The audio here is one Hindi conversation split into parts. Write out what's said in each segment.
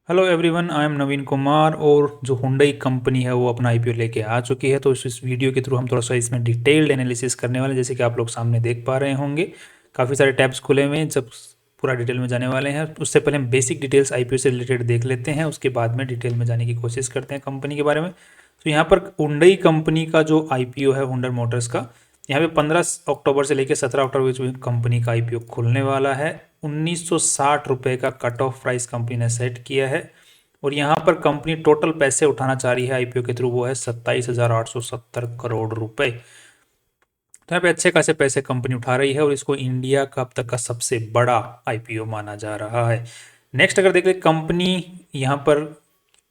हेलो एवरीवन, आई एम नवीन कुमार। और जो हुंडई कंपनी है वो अपना आईपीओ लेके आ चुकी है। तो इस वीडियो के थ्रू हम थोड़ा सा इसमें डिटेल्ड एनालिसिस करने वाले हैं। जैसे कि आप लोग सामने देख पा रहे होंगे, काफ़ी सारे टैब्स खुले हुए हैं। जब पूरा डिटेल में जाने वाले हैं, उससे पहले हम बेसिक डिटेल्स आईपीओ से रिलेटेड देख लेते हैं। उसके बाद में डिटेल में जाने की कोशिश करते हैं कंपनी के बारे में। तो यहाँ पर हुंडई कंपनी का जो आईपीओ है, हुंडई मोटर्स का, यहाँ पे 15 अक्टूबर से लेकर 17 अक्टूबर के बीच कंपनी का आईपीओ खुलने वाला है। 1960 रुपये का कट ऑफ प्राइस कंपनी ने सेट किया है। और यहाँ पर कंपनी टोटल पैसे उठाना चाह रही है आईपीओ के थ्रू, वो है 27,870 करोड़ रुपए। तो यहाँ पे अच्छे खासे पैसे कंपनी उठा रही है और इसको इंडिया का अब तक का सबसे बड़ा आईपीओ माना जा रहा है। नेक्स्ट अगर देख ले कंपनी यहाँ पर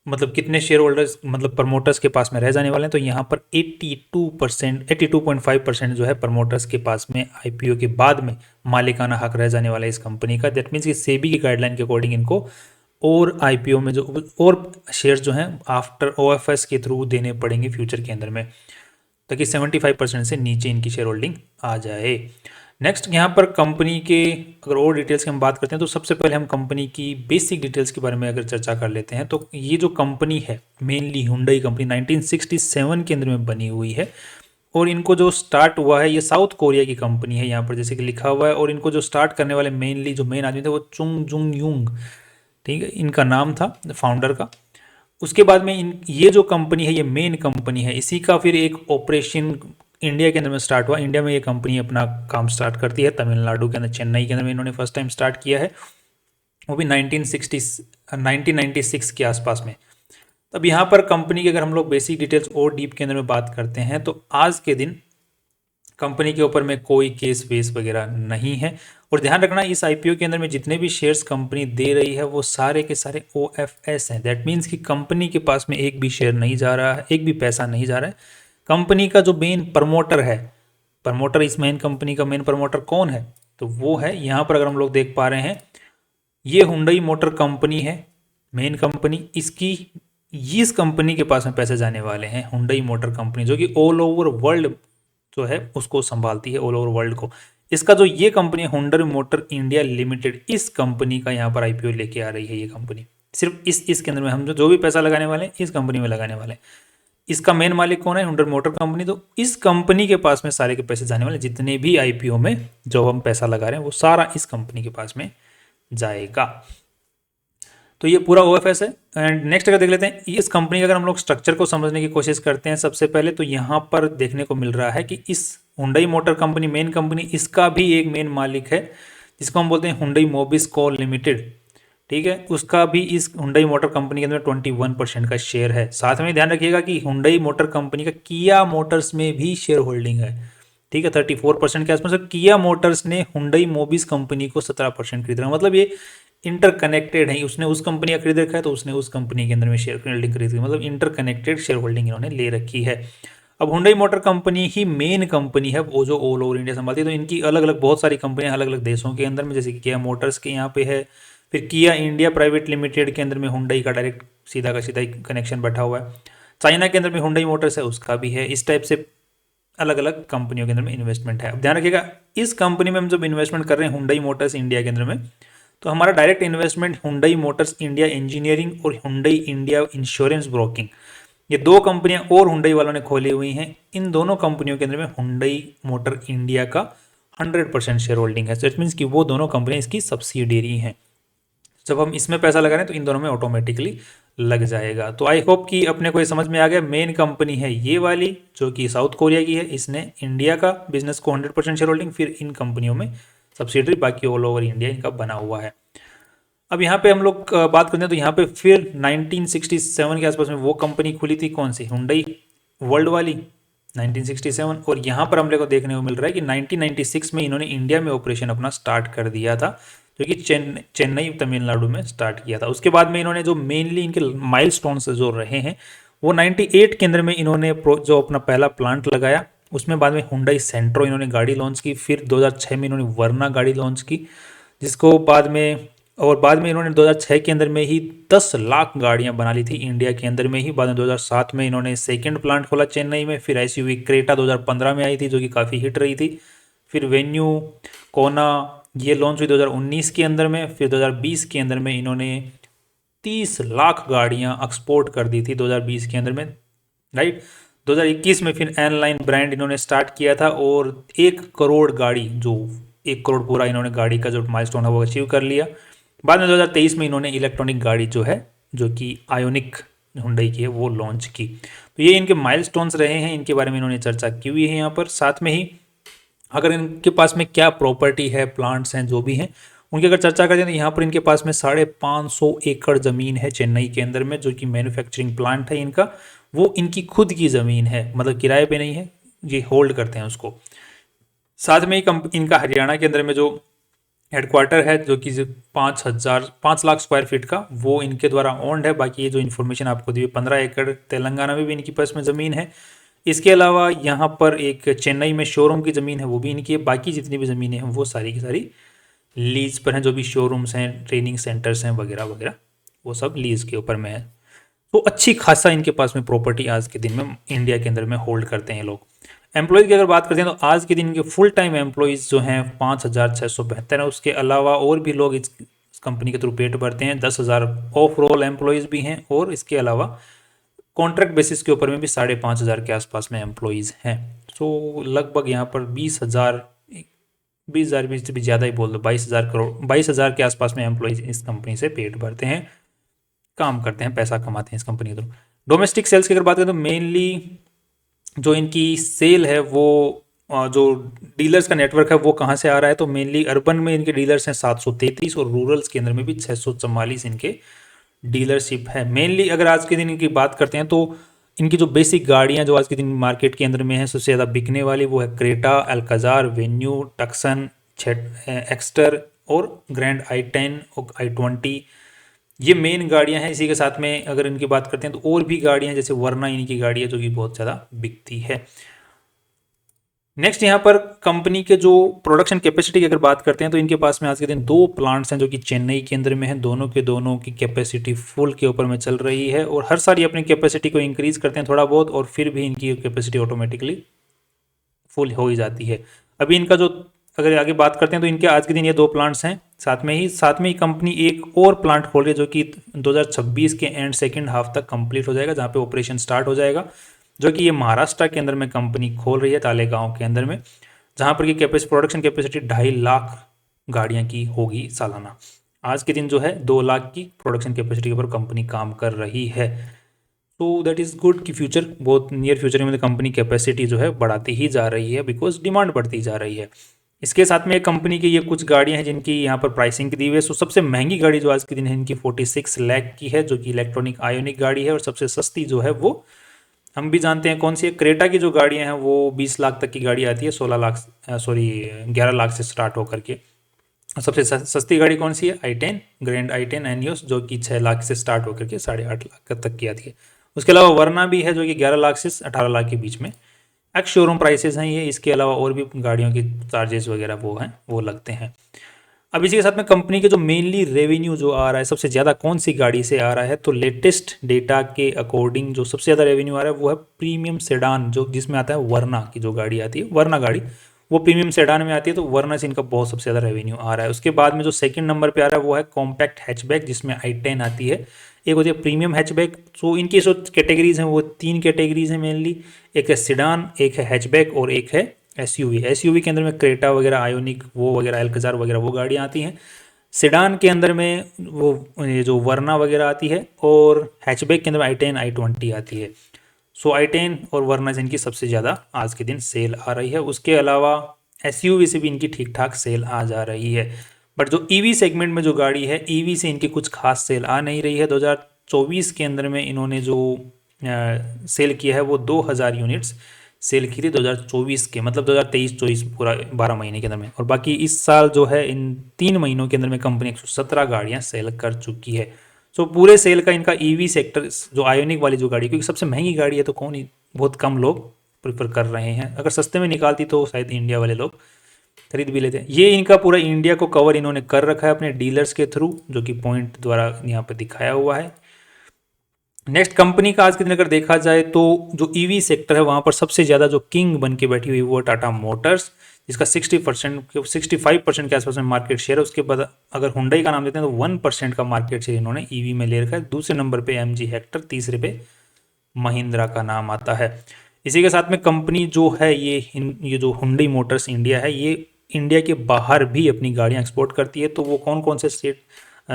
मतलब कितने शेयर होल्डर्स मतलब प्रमोटर्स के पास में रह जाने वाले हैं, तो यहाँ पर 82%, 82.5% जो है प्रमोटर्स के पास में आईपीओ के बाद में मालिकाना हक रह जाने वाला है इस कंपनी का। दैट मीन्स कि सेबी की गाइडलाइन के अकॉर्डिंग इनको और आईपीओ में जो और शेयर्स जो हैं आफ्टर ओएफएस के थ्रू देने पड़ेंगे फ्यूचर के अंदर में, ताकि 75% से नीचे इनकी शेयर होल्डिंग आ जाए। नेक्स्ट यहाँ पर कंपनी के अगर और डिटेल्स की हम बात करते हैं, तो सबसे पहले हम कंपनी की बेसिक डिटेल्स के बारे में अगर चर्चा कर लेते हैं, तो ये जो कंपनी है मेनली हुंडई कंपनी 1967 के अंदर में बनी हुई है। और इनको जो स्टार्ट हुआ है, ये साउथ कोरिया की कंपनी है यहाँ पर जैसे कि लिखा हुआ है। और इनको जो स्टार्ट करने वाले मेनली जो मेन आदमी थे वो चुंग जुंग यूंग, ठीक है, इनका नाम था फाउंडर का। उसके बाद में ये जो कंपनी है ये मेन कंपनी है, इसी का फिर एक ऑपरेशन इंडिया के अंदर में स्टार्ट हुआ। इंडिया में ये कंपनी अपना काम स्टार्ट करती है तमिलनाडु के अंदर, चेन्नई के अंदर में इन्होंने फर्स्ट टाइम स्टार्ट किया है, वो भी 1996 के आसपास में। अब यहाँ पर कंपनी की अगर हम लोग बेसिक डिटेल्स और डीप के अंदर में बात करते हैं, तो आज के दिन कंपनी के ऊपर में कोई केस वेस वगैरह नहीं है। और ध्यान रखना, इस आईपीओ के अंदर में जितने भी शेयर्स कंपनी दे रही है वो सारे के सारे ओएफएस हैं। दैट मीन्स कि कंपनी के पास में एक भी शेयर नहीं जा रहा है, एक भी पैसा नहीं जा रहा है। कंपनी का जो मेन प्रमोटर है, प्रमोटर इस मेन कंपनी का मेन प्रमोटर कौन है, तो वो है यहाँ पर अगर हम लोग देख पा रहे हैं, ये हुंडई मोटर कंपनी है मेन कंपनी। इसकी इस कंपनी के पास में पैसे जाने वाले हैं, हुंडई मोटर कंपनी जो कि ऑल ओवर वर्ल्ड जो है उसको संभालती है, ऑल ओवर वर्ल्ड को। इसका जो ये कंपनी है हुंडई मोटर इंडिया लिमिटेड, इस कंपनी का यहाँ पर आईपीओ लेके आ रही है ये कंपनी। सिर्फ इसके अंदर में हम जो भी पैसा लगाने वाले हैं इस कंपनी में लगाने वाले हैं। इसका मेन मालिक कौन है, हुंडई मोटर कंपनी। तो इस कंपनी के पास में सारे के पैसे जाने वाले, जितने भी आईपीओ में जो हम पैसा लगा रहे हैं वो सारा इस कंपनी के पास में जाएगा। तो ये पूरा ओएफएस है। एंड नेक्स्ट अगर देख लेते हैं इस कंपनी का, अगर हम लोग स्ट्रक्चर को समझने की कोशिश करते हैं सबसे पहले, तो यहाँ पर देखने को मिल रहा है कि इस Hyundai motor company main company, इसका भी एक मेन मालिक है जिसको हम बोलते हैं हुंडई मोबिस्को लिमिटेड, ठीक है। उसका भी इस हुंडई मोटर कंपनी के अंदर 21% का शेयर है। साथ में ध्यान रखिएगा कि हुंडई मोटर कंपनी का किया मोटर्स में भी शेयर होल्डिंग है, ठीक है, 34% के आसपास। किया मोटर्स ने हुंडई मोबिस कंपनी को 17% खरीद रहा है। मतलब ये इंटरकनेक्टेड है, उसने उस कंपनी का खरीद रखा है तो उसने उस कंपनी के अंदर में शेयर होल्डिंग खरीद, मतलब इंटरकनेक्टेड शेयर होल्डिंग इन्होंने ले रखी है। अब हुंडई मोटर कंपनी ही मेन कंपनी है वो जो ऑल ओवर इंडिया संभालती है। तो इनकी अलग अलग बहुत सारी कंपनियां अलग अलग देशों के अंदर में, जैसे कि किया मोटर्स के यहाँ पे है, फिर किया इंडिया प्राइवेट लिमिटेड के अंदर में हुंडई का डायरेक्ट सीधा का सीधा कनेक्शन बैठा हुआ है। चाइना के अंदर में हुंडई मोटर्स है, उसका भी है। इस टाइप से अलग अलग कंपनियों के अंदर में इन्वेस्टमेंट है। अब ध्यान रखिएगा, इस कंपनी में हम जब इन्वेस्टमेंट कर रहे हैं हुंडई मोटर्स इंडिया के अंदर में, तो हमारा direct investment Hyundai Motors India engineering और हुंडई इंडिया इंश्योरेंस ब्रोकिंग, ये दो कंपनियां और हुंडई वालों ने खोली हुई हैं। इन दोनों कंपनियों के अंदर में हुंडई मोटर इंडिया का 100% शेयर होल्डिंग है। इट मीन्स कि वो दोनों कंपनियां इसकी सब्सिडियरी हैं। जब हम इसमें पैसा लगा रहे हैं तो इन दोनों में ऑटोमेटिकली लग जाएगा। तो आई होप कि अपने को ये समझ में आ गया। मेन कंपनी है ये वाली जो कि साउथ कोरिया की है, इसने इंडिया का बिजनेस को 100% शेयर होल्डिंग, फिर इन कंपनियों में सब्सिडरी, बाकी ऑल ओवर इंडिया इनका बना हुआ है। अब यहाँ पे हम लोग बात करते हैं, तो यहाँ पे फिर 1967 के आसपास में वो कंपनी खुली थी, कौन सी, हुंडई वर्ल्ड वाली 1967। और यहाँ पर हम लोग को देखने को मिल रहा है कि 1996 में इन्होंने इंडिया में ऑपरेशन अपना स्टार्ट कर दिया था, जो कि चेन्नई तमिलनाडु में स्टार्ट किया था। उसके बाद में इन्होंने जो मेनली इनके माइलस्टोन्स जो रहे हैं वो 98 के अंदर में इन्होंने जो अपना पहला प्लांट लगाया, उसमें बाद में हुंडई सेंट्रो इन्होंने गाड़ी लॉन्च की, फिर 2006 में इन्होंने वर्ना गाड़ी लॉन्च की, जिसको बाद में इन्होंने 2006 के अंदर में ही 10 लाख गाड़ियां बना ली थी इंडिया के अंदर में ही। बाद में 2007 में इन्होंने सेकंड प्लांट खोला चेन्नई में। फिर एसयूवी क्रेटा 2015 में आई थी जो कि काफ़ी हिट रही थी। फिर वेन्यू, कोना, ये लॉन्च हुई 2019 के अंदर में। फिर 2020 के अंदर में इन्होंने 30 लाख गाड़ियां एक्सपोर्ट कर दी थी 2020 के अंदर में, राइट। 2021 में फिर एनलाइन ब्रांड इन्होंने स्टार्ट किया था और 1 करोड़ गाड़ी, जो 1 करोड़ पूरा इन्होंने गाड़ी का जो माइलस्टोन है वो अचीव कर लिया। बाद में 2023 में इन्होंने इलेक्ट्रॉनिक गाड़ी जो है, जो कि आयोनिक हुंडई की है, वो लॉन्च की। तो ये इनके माइलस्टोन्स रहे हैं, इनके बारे में इन्होंने चर्चा की हुई है यहाँ पर। साथ में ही अगर इनके पास में क्या प्रॉपर्टी है, प्लांट्स हैं, जो भी हैं, उनकी अगर चर्चा करें तो यहाँ पर इनके पास में 550 एकड़ ज़मीन है चेन्नई के अंदर में, जो कि मैन्युफैक्चरिंग प्लांट है इनका, वो इनकी खुद की ज़मीन है, मतलब किराए पे नहीं है, ये होल्ड करते हैं उसको। साथ में ही इनका हरियाणा के अंदर में जो हेडक्वार्टर है, जो कि 5 लाख स्क्वायर फीट का, वो इनके द्वारा ओन्ड है। बाकी ये जो इन्फॉर्मेशन आपको दी 15 एकड़ तेलंगाना में भी इनके पास में ज़मीन है। इसके अलावा यहाँ पर एक चेन्नई में शोरूम की ज़मीन है, वो भी इनकी है। बाकी जितनी भी ज़मीनें हैं वो सारी की सारी लीज पर हैं, जो भी शोरूम्स हैं, ट्रेनिंग सेंटर्स हैं वगैरह वगैरह, वो सब लीज के ऊपर में है। तो अच्छी खासा इनके पास में प्रॉपर्टी आज के दिन में इंडिया के अंदर में होल्ड करते हैं लोग। एम्प्लॉयज़ की अगर बात करते हैं तो आज के दिन के फुल टाइम एम्प्लॉयज़ जो हैं 5,672 है। उसके अलावा और भी लोग इस कंपनी के थ्रू पेट भरते हैं, 10,000 ऑफ रोल एम्प्लॉयज़ भी हैं, और इसके अलावा कॉन्ट्रैक्ट बेसिस के ऊपर में भी 5,500 के आसपास में एम्प्लॉयज़ हैं। सो लगभग यहाँ पर 20,000 भी ज़्यादा ही बोल दो, 22,000 के आसपास में एम्प्लॉयज़ इस कंपनी से पेट भरते हैं, काम करते हैं, पैसा कमाते हैं इस कंपनी के थ्रू। डोमेस्टिक सेल्स की अगर बात करें तो मेनली जो इनकी सेल है वो जो डीलर्स का नेटवर्क है वो कहाँ से आ रहा है, तो मेनली अर्बन में इनके डीलर्स हैं 733, और रूरल्स के अंदर में भी 644 इनके डीलरशिप है। मेनली अगर आज के दिन इनकी बात करते हैं तो इनकी जो बेसिक गाड़ियां जो आज के दिन मार्केट के अंदर में है, सबसे ज़्यादा बिकने वाली वो है Creta, Alcazar, venue, Tucson, Exter और ग्रैंड i10 और i20। ये मेन गाड़ियां हैं। इसी के साथ में अगर इनकी बात करते हैं तो और भी गाड़ियां, जैसे वरना इनकी गाड़ी है जो कि बहुत ज़्यादा बिकती है। नेक्स्ट यहाँ पर कंपनी के जो प्रोडक्शन कैपेसिटी की अगर बात करते हैं तो इनके पास में आज के दिन 2 प्लांट्स हैं जो कि चेन्नई के अंदर में हैं। दोनों के दोनों की कैपेसिटी फुल के ऊपर में चल रही है, और हर साल ये अपनी कैपेसिटी को इंक्रीज करते हैं थोड़ा बहुत, और फिर भी इनकी कैपेसिटी ऑटोमेटिकली फुल हो ही जाती है। अभी इनका जो अगर आगे बात करते हैं तो इनके आज के दिन ये 2 प्लांट्स हैं। साथ में ही कंपनी एक और प्लांट खोल रही है जो कि 2026 के एंड सेकेंड हाफ तक कंप्लीट हो जाएगा, जहाँ पे ऑपरेशन स्टार्ट हो जाएगा, जो कि ये महाराष्ट्र के अंदर में कंपनी खोल रही है, तालेगांव के अंदर में, जहाँ पर की प्रोडक्शन कैपेसिटी 2.5 लाख गाड़ियाँ की होगी सालाना। आज के दिन जो है 2 लाख की प्रोडक्शन कैपेसिटी के ऊपर कंपनी काम कर रही है। तो दैट इज़ गुड कि फ्यूचर, बहुत नियर फ्यूचर में कंपनी कैपेसिटी जो है बढ़ाती ही जा रही है, बिकॉज डिमांड बढ़ती जा रही है। इसके साथ में कंपनी की ये कुछ गाड़ियां हैं जिनकी यहाँ पर प्राइसिंग की दी हुई है। सो सबसे महंगी गाड़ी जो आज के दिन है इनकी 46 लाख की है, जो कि इलेक्ट्रॉनिक आयोनिक गाड़ी है। और सबसे सस्ती जो है वो हम भी जानते हैं कौन सी है, क्रेटा की जो गाड़ियां हैं वो 20 लाख तक की गाड़ी आती है, 11 लाख से स्टार्ट होकर के। और सबसे सस्ती गाड़ी कौन सी है, i10, ग्रैंड i10 एनियोस, जो कि 6 लाख से स्टार्ट होकर के 8.5 लाख तक की आती है। उसके अलावा वरना भी है जो कि 11 लाख से 18 लाख के बीच में एक्स शोरूम प्राइसेस हैं ये। इसके अलावा और भी गाड़ियों की चार्जेस वगैरह वो हैं, वो लगते हैं। अब इसी के साथ में कंपनी के जो मेनली रेवेन्यू जो आ रहा है, सबसे ज़्यादा कौन सी गाड़ी से आ रहा है, तो लेटेस्ट डेटा के अकॉर्डिंग जो सबसे ज़्यादा रेवेन्यू आ रहा है वो है प्रीमियम सेडान, जो जिसमें आता है वरना की जो गाड़ी आती है, वरना गाड़ी वो प्रीमियम सेडान में आती है, तो वरना से इनका बहुत सबसे ज़्यादा रेवेन्यू आ रहा है। उसके बाद में जो सेकंड नंबर पे आ रहा है वो है कॉम्पैक्ट हैचबैक, जिसमें i10 आती है। एक होती है प्रीमियम हैचबैक। सो इनकी जो कैटेगरीज हैं वो 3 कैटेगरीज हैं मेनली, एक है सेडान, एक है हैचबैक और एक है एसयूवी के अंदर में क्रेटा वगैरह, आयोनिक वो वगैरह, अल्काजार वगैरह वो गाड़ियाँ आती हैं। सेडान के अंदर में वो ये जो वरना वगैरह आती है, और हैचबैक के अंदर में i10 i20 आती है। सो i10 और वरना से इनकी सबसे ज़्यादा आज के दिन सेल आ रही है। उसके अलावा एसयूवी से भी इनकी ठीक ठाक सेल आ जा रही है। बट जो ईवी सेगमेंट में जो गाड़ी है, ईवी से इनकी कुछ खास सेल आ नहीं रही है। 2024 के अंदर में इन्होंने जो सेल किया है वो 2000 यूनिट्स सेल की थी 2024 के, मतलब 2023-24 पूरा 12 महीने के अंदर में। और बाकी इस साल जो है इन 3 महीनों के अंदर में कंपनी 117 गाड़ियाँ सेल कर चुकी है। सो पूरे सेल का इनका ईवी सेक्टर जो आयोनिक वाली जो गाड़ी, क्योंकि सबसे महंगी गाड़ी है तो कौन ही, बहुत कम लोग प्रेफर कर रहे हैं। अगर सस्ते में निकालती तो शायद इंडिया वाले लोग खरीद भी लेते हैं। ये इनका पूरा इंडिया को कवर इन्होंने कर रखा है अपने डीलर्स के थ्रू, जो कि पॉइंट द्वारा यहाँ पर दिखाया हुआ है। नेक्स्ट कंपनी का आज के दिन अगर देखा जाए तो जो ईवी सेक्टर है वहाँ पर सबसे ज़्यादा जो किंग बन के बैठी हुई वो टाटा मोटर्स, जिसका 65% के आसपास में मार्केट शेयर है। उसके बाद अगर हुंडई का नाम लेते हैं तो 1% का मार्केट शेयर इन्होंने ईवी में ले रखा है। दूसरे नंबर पे एमजी हेक्टर, तीसरे पे महिंद्रा का नाम आता है। इसी के साथ में कंपनी जो है ये जो हुंडई मोटर्स इंडिया है, ये इंडिया के बाहर भी अपनी गाड़ियां एक्सपोर्ट करती है। तो वो कौन कौन से स्टेट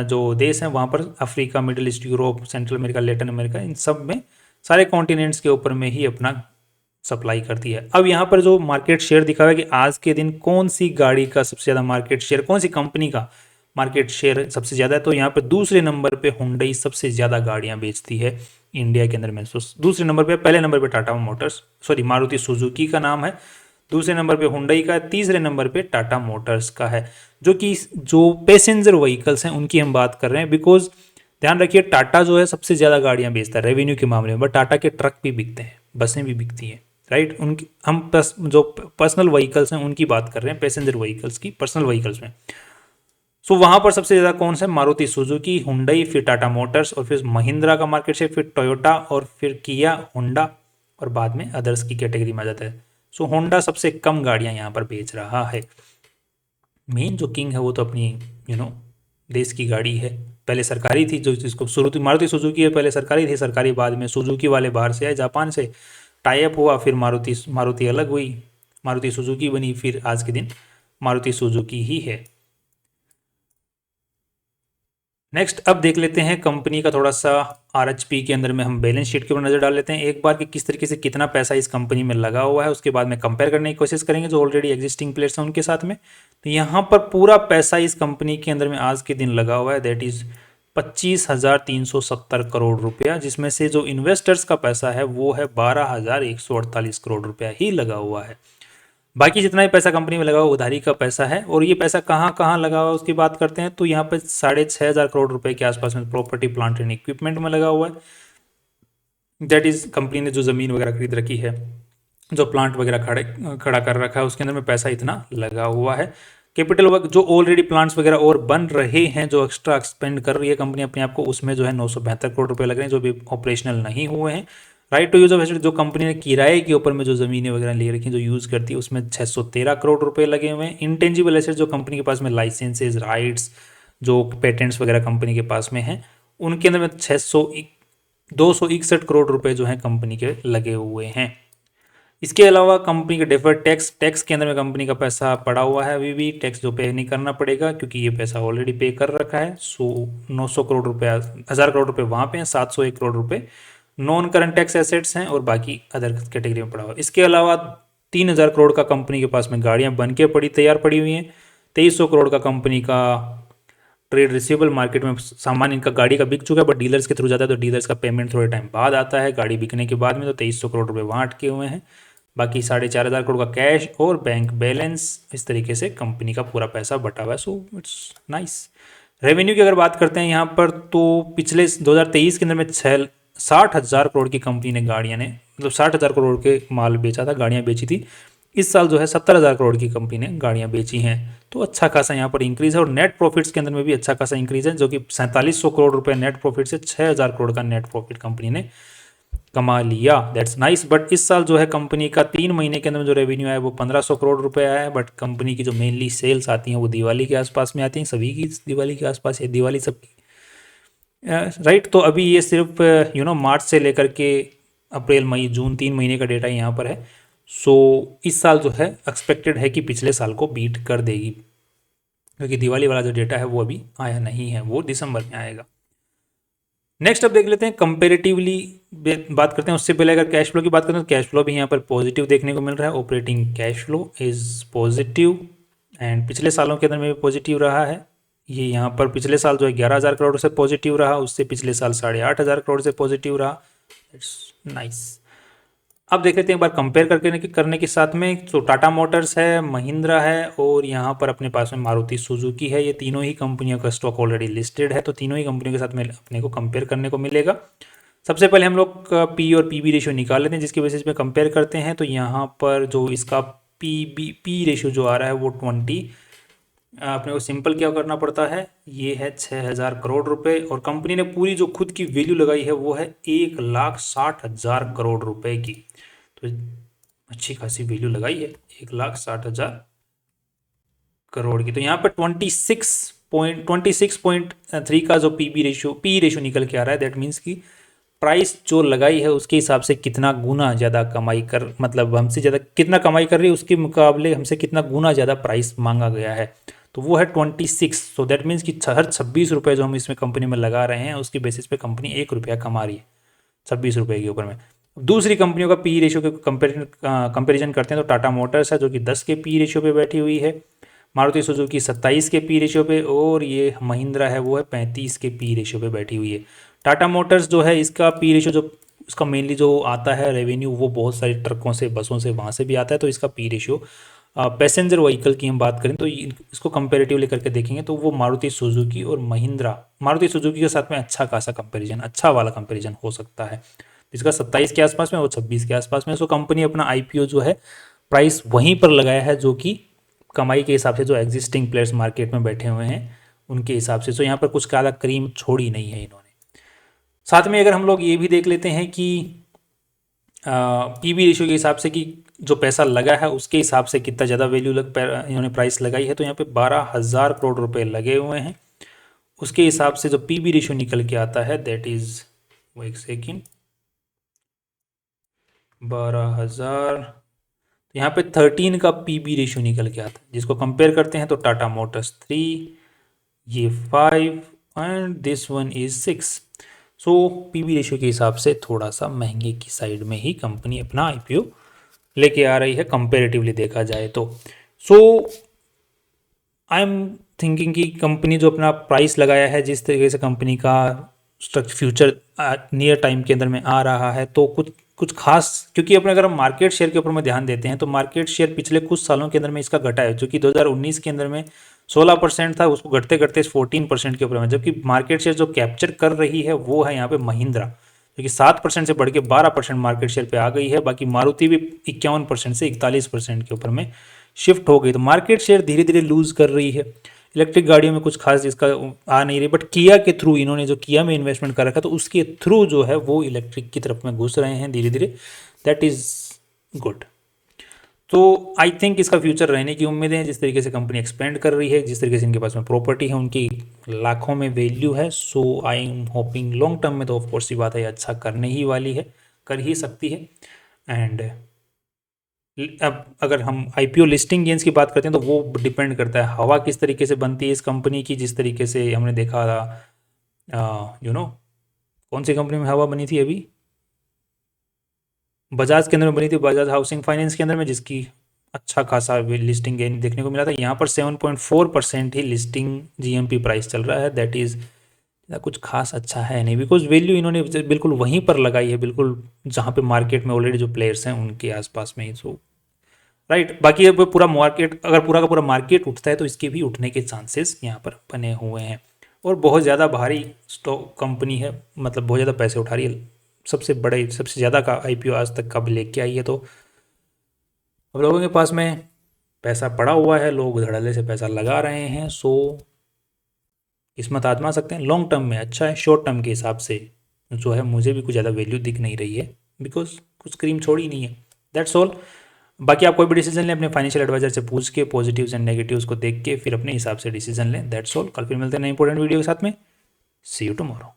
जो देश हैं वहाँ पर, Africa, middle east, Europe, central America, Latin America, इन सब में सारे कॉन्टिनेंट्स के ऊपर में ही अपना सप्लाई करती है। अब यहाँ पर जो मार्केट शेयर दिखा हुआ है कि आज के दिन कौन सी गाड़ी का सबसे ज़्यादा मार्केट शेयर, कौन सी कंपनी का मार्केट शेयर सबसे ज़्यादा है, तो यहाँ पर दूसरे नंबर पे हुंडई सबसे ज़्यादा गाड़ियाँ बेचती है इंडिया के अंदर में। दूसरे नंबर पे, पहले नंबर पे Tata Motors, sorry Maruti Suzuki का नाम है, दूसरे नंबर पे हुंडई का, तीसरे नंबर पे टाटा मोटर्स का है। जो पैसेंजर व्हीकल्स हैं उनकी हम बात कर रहे हैं, बिकॉज ध्यान रखिए टाटा जो है सबसे ज़्यादा गाड़ियाँ बेचता है रेवेन्यू के मामले में, बट टाटा के ट्रक भी बिकते हैं, बसें भी बिकती हैं, राइट। उनकी हम जो पर्सनल व्हीकल्स हैं उनकी बात कर रहे हैं, पैसेंजर व्हीकल्स की, पर्सनल व्हीकल्स में। सो वहाँ पर सबसे ज़्यादा कौन सा, मारुति सुजुकी, हुंडई, फिर टाटा मोटर्स, और फिर महिंद्रा का मार्केट शेयर, फिर टोयोटा, और फिर किया, होंडा, और बाद में अदर्स की कैटेगरी में आ जाता है। सो होंडा सबसे कम गाड़ियाँ यहाँ पर बेच रहा है। मेन जो किंग है वो तो अपनी देश की गाड़ी है। पहले सरकारी थी, जो जिसको शुरू मारुति सुजुकी है, पहले सरकारी थी, सरकारी बाद में सुजुकी वाले बाहर से आए, जापान से टाई अप हुआ, फिर मारुति अलग हुई, मारुति सुजुकी बनी, फिर आज के दिन मारुति सुजुकी ही है। नेक्स्ट अब देख लेते हैं कंपनी का थोड़ा सा आरएचपी के अंदर में हम बैलेंस शीट के ऊपर नजर डाल लेते हैं एक बार कि किस तरीके से कितना पैसा इस कंपनी में लगा हुआ है। उसके बाद में कंपेयर करने की कोशिश करेंगे जो ऑलरेडी एग्जिस्टिंग प्लेयर्स हैं उनके साथ में। तो यहाँ पर पूरा पैसा इस कंपनी के अंदर में आज के दिन लगा हुआ है, दैट इज 25,370 करोड़ रुपया, जिसमें से जो इन्वेस्टर्स का पैसा है वो है 12,148 करोड़ रुपया ही लगा हुआ है। बाकी जितना भी पैसा कंपनी में लगा हुआ उधारी का पैसा है। और ये पैसा कहाँ कहाँ लगा हुआ है उसकी बात करते हैं, तो यहाँ पे 6,500 करोड़ रुपए के आसपास में प्रॉपर्टी, प्लांट एंड इक्विपमेंट में लगा हुआ है। दैट इज कंपनी ने जो ज़मीन वगैरह खरीद रखी है, जो प्लांट वगैरह खड़ा कर रखा है, उसके अंदर में पैसा इतना लगा हुआ है। कैपिटल वर्क जो ऑलरेडी प्लांट्स वगैरह और बन रहे हैं, जो एक्स्ट्रा एक्सपेंड कर रही है कंपनी अपने आप को, उसमें जो है 972 करोड़ रुपए लग रहे हैं जो भी ऑपरेशनल नहीं हुए हैं। Right to use of asset जो कंपनी ने किराए के ऊपर में जो ज़मीनें वगैरह ले रखी हैं जो यूज़ करती है, उसमें 613 करोड़ रुपए लगे हुए हैं। इंटेंजिबल एसेट जो कंपनी के पास में लाइसेंसेज, राइट्स, जो पेटेंट्स वगैरह कंपनी के पास में हैं, उनके अंदर में 261 करोड़ रुपए जो हैं कंपनी के लगे हुए हैं। इसके अलावा कंपनी के डेफर्ड टैक्स के अंदर में कंपनी का पैसा पड़ा हुआ है, अभी भी टैक्स जो पे नहीं करना पड़ेगा क्योंकि ये पैसा ऑलरेडी पे कर रखा है। 900 करोड़ रुपया, 1000 करोड़ रुपए वहाँ पे हैं, 701 करोड़ रुपए नॉन करंट टैक्स एसेट्स हैं और बाकी अदर कैटेगरी में पड़ा हुआ है। इसके अलावा 3,000 करोड़ का कंपनी के पास में गाड़ियाँ बन के तैयार पड़ी हुई हैं। 2300 करोड़ का कंपनी का ट्रेड रिसीवेबल मार्केट में सामान इनका गाड़ी का बिक चुका है, बट डीलर्स के थ्रू जाता है तो डीलर्स का पेमेंट थोड़े टाइम बाद आता है गाड़ी बिकने के बाद में। तो 2300 करोड़ रुपए वहाँ अटके हुए हैं। बाकी 4,500 करोड़ का कैश और बैंक बैलेंस, इस तरीके से कंपनी का पूरा पैसा बटा हुआ है। So it's nice. रेवेन्यू की अगर बात करते हैं यहाँ पर, तो पिछले 2023 के अंदर में 60,000 करोड़ की कंपनी ने गाड़ियाँ ने मतलब 60,000 करोड़ के माल बेचा था, गाड़ियाँ बेची थी। इस साल जो है 70,000 करोड़ की कंपनी ने गाड़ियाँ बेची हैं, तो अच्छा खासा यहाँ पर इंक्रीज है। और नेट प्रॉफिट्स के अंदर में भी अच्छा खासा इंक्रीज है, जो कि 4700 करोड़ रुपए नेट प्रॉफिट से 6,000 करोड़ का नेट प्रॉफिट कंपनी ने कमा लिया। That's nice. बट इस साल जो है कंपनी का 3 महीने के अंदर जो रेवेन्यू आया वो 1,500 करोड़ रुपए आया है। बट कंपनी की जो मेनली सेल्स आती हैं वो दिवाली के आसपास में आती हैं, सभी की दिवाली के आसपास है, दिवाली सबकी, राइट। तो अभी ये सिर्फ मार्च से लेकर के अप्रैल, मई, जून 3 महीने का डेटा यहाँ पर है। सो इस साल जो है एक्सपेक्टेड है कि पिछले साल को बीट कर देगी, क्योंकि दिवाली वाला जो डेटा है वो अभी आया नहीं है, वो दिसंबर में आएगा। नेक्स्ट अब देख लेते हैं कंपेरेटिवली बात करते हैं। उससे पहले अगर कैश फ्लो की बात करते हैं तो कैश फ्लो भी यहाँ पर पॉजिटिव देखने को मिल रहा है। Operating cash flow is positive and पिछले सालों के अंदर में भी पॉजिटिव रहा है। ये यहाँ पर पिछले साल जो है 11,000 करोड़ से पॉजिटिव रहा, उससे पिछले साल 8,500 करोड़ से पॉजिटिव रहा। It's nice. अब देख लेते हैं एक बार कंपेयर करने के साथ में, तो टाटा मोटर्स है, महिंद्रा है और यहाँ पर अपने पास में मारुति सुजुकी है। ये तीनों ही कंपनियों का स्टॉक ऑलरेडी लिस्टेड है, तो तीनों ही कंपनियों के साथ में अपने को कंपेयर करने को मिलेगा। सबसे पहले हम लोग पी और पीबी रेशियो निकाल लेते हैं, जिसकी बेसिस पे कंपेयर करते हैं। तो यहाँ पर जो इसका पी रेशियो जो आ रहा है वो 20, अपने को सिंपल क्या करना पड़ता है, ये है 6,000 करोड़ रुपए। और कंपनी ने पूरी जो खुद की वैल्यू लगाई है वो है 1,60,000 करोड़ रुपए की, तो अच्छी खासी वैल्यू लगाई है 1,60,000 करोड़ की। तो यहाँ पर 26.3 का जो पी रेशियो निकल के आ रहा है, दैट मीन्स कि प्राइस जो लगाई है उसके हिसाब से कितना गुना ज़्यादा कमाई कर, मतलब हमसे ज़्यादा कितना कमाई कर रही है उसके मुकाबले हमसे कितना गुना ज़्यादा प्राइस मांगा गया है, तो वो है 26। सो दैट मीन्स कि हर 26 रुपये जो हम इसमें कंपनी में लगा रहे हैं उसकी बेसिस पे कंपनी 1 रुपया कमा रही है 26 रुपये के ऊपर में। दूसरी कंपनियों का पी रेशियो के कंपेरिजन करते हैं तो टाटा मोटर्स है जो कि 10 के पी रेशियो पे बैठी हुई है, मारुति सुजुकी 27 के पी रेशियो पे, और ये महिंद्रा है वो है 35 के पी रेशियो पे बैठी हुई है। टाटा मोटर्स जो है इसका पी रेशियो जो इसका मेनली जो आता है रेवेन्यू वो बहुत सारी ट्रकों से बसों से वहाँ से भी आता है, तो इसका पी रेशियो पैसेंजर व्हीकल की हम बात करें तो इसको कंपेरेटिवली करके देखेंगे तो वो मारुति सुजुकी और महिंद्रा, मारुति सुजुकी के साथ में अच्छा खासा कंपेरिजन, अच्छा वाला कंपेरिजन हो सकता है। इसका 27 के आसपास में, वो 26 के आसपास में। सो कंपनी अपना आईपीओ जो है प्राइस वहीं पर लगाया है जो कि कमाई के हिसाब से जो एग्जिस्टिंग प्लेयर्स मार्केट में बैठे हुए हैं उनके हिसाब से। सो यहाँ पर कुछ काला क्रीम छोड़ी नहीं है इन्होंने। साथ में अगर हम लोग ये भी देख लेते हैं कि पीवी रेशियो के हिसाब से कि जो पैसा लगा है उसके हिसाब से कितना ज़्यादा वैल्यू इन्होंने प्राइस लगाई है, तो यहाँ पे 12,000 करोड़ रुपए लगे हुए हैं। उसके हिसाब से जो पीवी रेशियो निकल के आता है दैट इज़, वो एक सेकेंड, 12,000, तो यहाँ पे 13 का पीबी रेशियो निकल के आता है, जिसको कंपेयर करते हैं तो टाटा मोटर्स 3, ये 5 and this one is 6। So PB ratio के हिसाब से थोड़ा सा महंगे की साइड में ही कंपनी अपना आईपीओ लेके आ रही है कंपेरेटिवली देखा जाए तो। सो आई एम थिंकिंग कि कंपनी जो अपना प्राइस लगाया है, जिस तरीके से कंपनी का स्ट्रक्चर फ्यूचर नियर टाइम के अंदर में आ रहा है, तो कुछ खास, क्योंकि अपने अगर हम मार्केट शेयर के ऊपर में ध्यान देते हैं तो मार्केट शेयर पिछले कुछ सालों के अंदर में इसका घटा है, जो कि 2019 के अंदर में 16% था, उसको घटते घटते 14% के ऊपर में, जबकि मार्केट शेयर जो कैप्चर कर रही है वो है यहाँ पे महिंद्रा, जो कि 7% से बढ़ के 12% मार्केट शेयर पे आ गई है। बाकी मारुति भी 51% से 41% के ऊपर में शिफ्ट हो गई। तो मार्केट शेयर धीरे धीरे लूज कर रही है। इलेक्ट्रिक गाड़ियों में कुछ खास इसका आ नहीं रही, बट किया के थ्रू इन्होंने जो किया में इन्वेस्टमेंट कर रखा तो उसके थ्रू जो है वो इलेक्ट्रिक की तरफ में घुस रहे हैं धीरे धीरे, दैट इज़ गुड। तो आई थिंक इसका फ्यूचर रहने की उम्मीदें हैं, जिस तरीके से कंपनी एक्सपेंड कर रही है, जिस तरीके से इनके पास में प्रॉपर्टी है, उनकी लाखों में वैल्यू है। So I am hoping long term में तो ऑफकोर्स ये बात है अच्छा करने ही वाली है, कर ही सकती है। एंड अब अगर हम आईपीओ लिस्टिंग गेन्स की बात करते हैं तो वो डिपेंड करता है हवा किस तरीके से बनती है इस कंपनी की, जिस तरीके से हमने देखा था कौन सी कंपनी में हवा बनी थी अभी, बजाज के अंदर में बनी थी, बजाज हाउसिंग फाइनेंस के अंदर में, जिसकी अच्छा खासा लिस्टिंग गेन देखने को मिला था। यहाँ पर 7.4% ही लिस्टिंग जीएमपी प्राइस चल रहा है, दैट इज़ कुछ खास अच्छा है नहीं, बिकॉज वैल्यू इन्होंने बिल्कुल वहीं पर लगाई है, बिल्कुल जहाँ पे मार्केट में ऑलरेडी जो प्लेयर्स हैं उनके आसपास में ही। सो राइट, बाकी अब पूरा मार्केट, अगर पूरा का पूरा मार्केट उठता है तो इसके भी उठने के चांसेस यहाँ पर बने हुए हैं। और बहुत ज़्यादा भारी स्टॉक कंपनी है, मतलब बहुत ज़्यादा पैसे उठा रही है, सबसे बड़े सबसे ज़्यादा का आईपीओ आज तक कब लेके आई है। तो अब लोगों के पास में पैसा पड़ा हुआ है, लोग धड़ल्ले से पैसा लगा रहे हैं। सो किस्मत आजमा सकते हैं, लॉन्ग टर्म में अच्छा है, शॉर्ट टर्म के हिसाब से जो है मुझे भी कुछ ज़्यादा वैल्यू दिख नहीं रही है, बिकॉज कुछ क्रीम छोड़ी नहीं है, दैट्स ऑल। बाकी आप कोई भी डिसीजन लें अपने फाइनेंशियल एडवाइजर से पूछ के, पॉजिटिव्स एंड नेगेटिव्स को देख के फिर अपने हिसाब से डिसीजन लें, दैट्स ऑल। कल फिर मिलते हैं नए इंपॉर्टेंट वीडियो के साथ में, सी यू टुमारो।